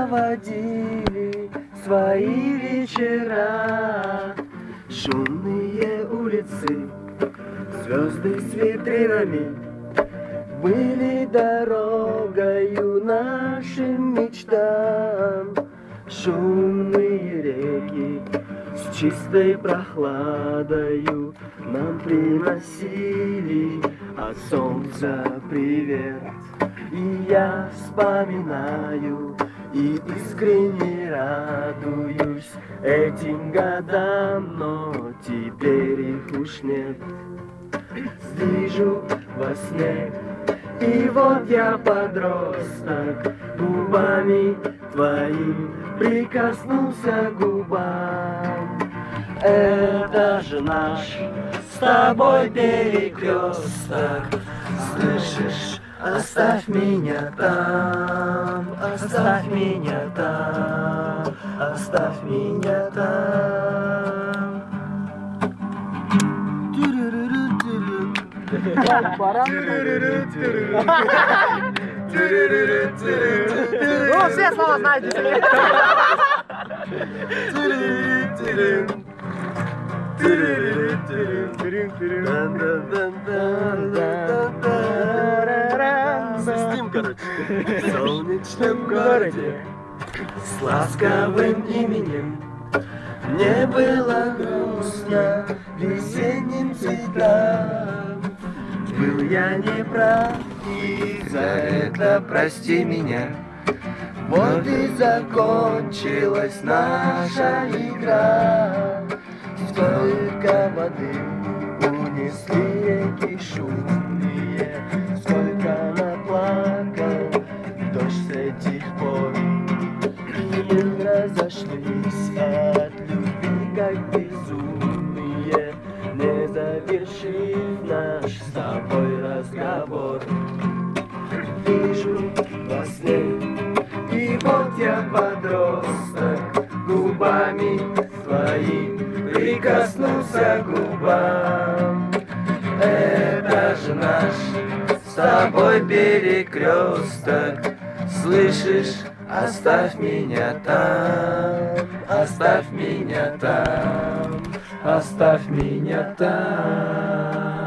проводили свои вечера. Шумные улицы, звезды с витринами были дорогою нашим мечтам. Шумные реки с чистой прохладою нам приносили от солнца привет. И я вспоминаю и искренне радуюсь этим годам, но теперь их уж нет. Вижу во сне, и вот я подросток, губами твоим прикоснулся к губам. Это же наш с тобой перекресток, слышишь? Оставь меня там, оставь меня там, оставь меня там. Ну, все слова знаете. Свистим, короче. В солнечном городе с ласковым именем мне было грустно весенним цветам. Был я неправ, и за это прости меня. Вот и закончилась наша игра. Столько воды унесли реки шумные, сколько наплакал дождь с этих пор. И мы разошлись от любви, как безумные, не завершив наш с тобой разговор. Вижу во сне, и вот я подросток, губами своим прикоснулся к губам. Это же наш с тобой перекресток, слышишь? Оставь меня там, оставь меня там, оставь меня там.